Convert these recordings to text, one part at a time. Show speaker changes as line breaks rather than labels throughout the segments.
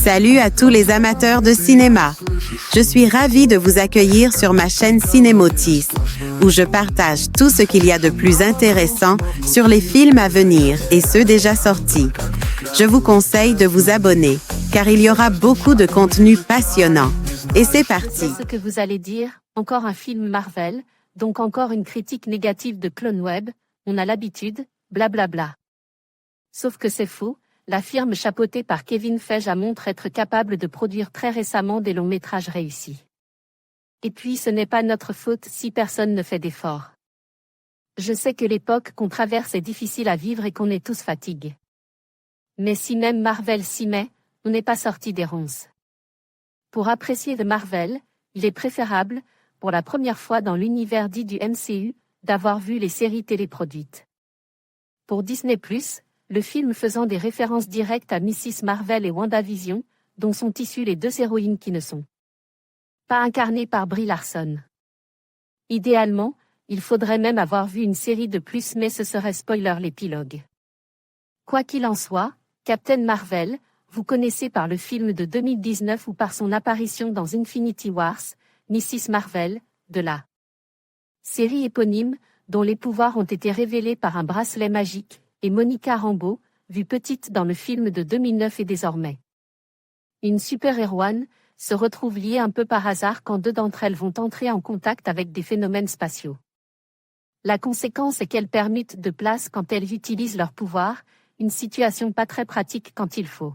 Salut à tous les amateurs de cinéma. Je suis ravie de vous accueillir sur ma chaîne Cinémotis, où je partage tout ce qu'il y a de plus intéressant sur les films à venir et ceux déjà sortis. Je vous conseille de vous abonner, car il y aura beaucoup de contenu passionnant. Et c'est parti.
Ce que vous allez dire, encore un film Marvel, donc encore une critique négative de CloneWeb, on a l'habitude, blablabla. Sauf que c'est faux, la firme chapeautée par Kevin Feige montre être capable de produire très récemment des longs métrages réussis. Et puis ce n'est pas notre faute si personne ne fait d'efforts. Je sais que l'époque qu'on traverse est difficile à vivre et qu'on est tous fatigués. Mais si même Marvel s'y met, on n'est pas sorti des ronces. Pour apprécier de Marvel, il est préférable, pour la première fois dans l'univers dit du MCU, d'avoir vu les séries téléproduites. Pour Disney+, le film faisant des références directes à Mrs Marvel et WandaVision, dont sont issues les deux héroïnes qui ne sont pas incarnées par Brie Larson. Idéalement, il faudrait même avoir vu une série de plus, mais ce serait spoiler l'épilogue. Quoi qu'il en soit, Captain Marvel, vous connaissez par le film de 2019 ou par son apparition dans Infinity Wars, Mrs Marvel, de la série éponyme, dont les pouvoirs ont été révélés par un bracelet magique, et Monica Rambeau, vue petite dans le film de 2009 et désormais une super-héroïne, se retrouve liée un peu par hasard quand deux d'entre elles vont entrer en contact avec des phénomènes spatiaux. La conséquence est qu'elles permutent de place quand elles utilisent leurs pouvoirs, une situation pas très pratique quand il faut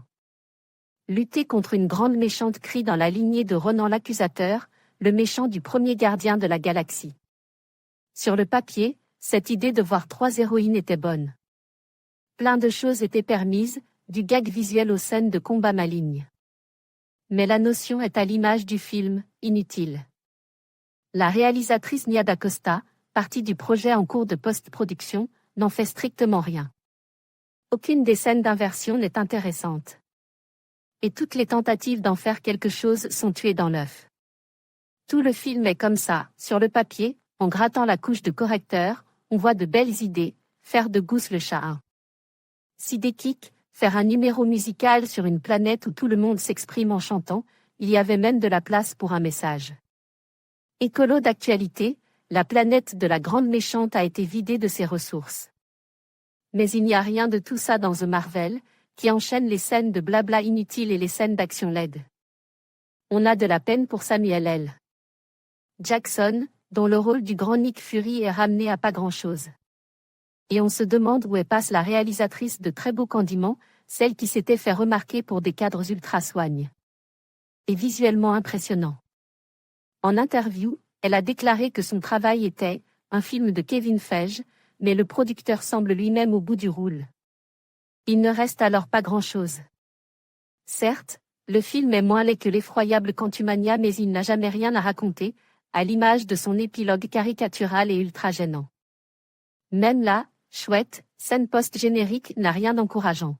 lutter contre une grande méchante Kree dans la lignée de Ronan l'Accusateur, le méchant du premier Gardien de la Galaxie. Sur le papier, cette idée de voir trois héroïnes était bonne. Plein de choses étaient permises, du gag visuel aux scènes de combat malignes. Mais la notion est à l'image du film, inutile. La réalisatrice Nia DaCosta, partie du projet en cours de post-production, n'en fait strictement rien. Aucune des scènes d'inversion n'est intéressante. Et toutes les tentatives d'en faire quelque chose sont tuées dans l'œuf. Tout le film est comme ça, sur le papier, en grattant la couche de correcteur, on voit de belles idées, faire de Goose le chat. Sidekik, faire un numéro musical sur une planète où tout le monde s'exprime en chantant, il y avait même de la place pour un message. Écolo d'actualité, la planète de la grande méchante a été vidée de ses ressources. Mais il n'y a rien de tout ça dans The Marvel, qui enchaîne les scènes de blabla inutiles et les scènes d'action LED. On a de la peine pour Samuel L. Jackson, dont le rôle du grand Nick Fury est ramené à pas grand-chose. Et on se demande où est passe la réalisatrice de Très beau Candyman, celle qui s'était fait remarquer pour des cadres ultra soignes et visuellement impressionnants. En interview, elle a déclaré que son travail était un film de Kevin Feige, mais le producteur semble lui-même au bout du roule. Il ne reste alors pas grand-chose. Certes, le film est moins laid que l'effroyable Quantumania, mais il n'a jamais rien à raconter, à l'image de son épilogue caricatural et ultra gênant. Même là, chouette, scène post-générique n'a rien d'encourageant.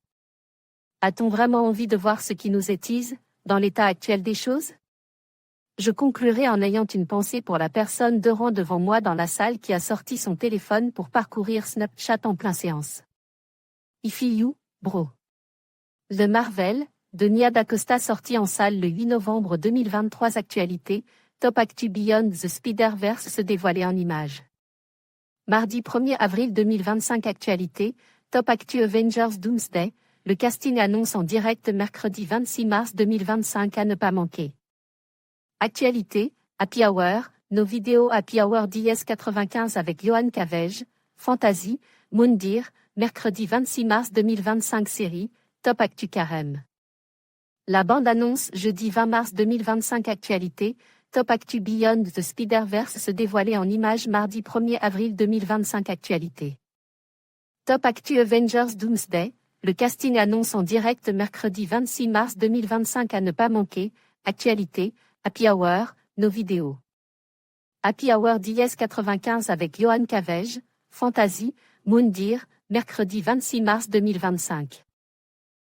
A-t-on vraiment envie de voir ce qui nous étise, dans l'état actuel des choses? Je conclurai en ayant une pensée pour la personne de rang devant moi dans la salle qui a sorti son téléphone pour parcourir Snapchat en plein séance. Ify you, bro. The Marvel, de Nia DaCosta, sorti en salle le 8 novembre 2023. Actualité, Top Actu Beyond the Spider-Verse se dévoilait en images. Mardi 1er avril 2025. Actualité, Top Actu Avengers Doomsday, le casting annonce en direct mercredi 26 mars 2025 à ne pas manquer. Actualité, Happy Hour, nos vidéos Happy Hour DS95 avec Johan Cavege, Fantasy, Moundir, mercredi 26 mars 2025. Série, Top Actu Carême. La bande-annonce jeudi 20 mars 2025. Actualité, Top Actu Beyond the Spider-Verse se dévoilait en images mardi 1er avril 2025. Actualité. Top Actu Avengers Doomsday, le casting annonce en direct mercredi 26 mars 2025 à ne pas manquer. Actualité, Happy Hour, nos vidéos. Happy Hour DS95 avec Johan Cavege, Fantasy, Moundir, mercredi 26 mars 2025.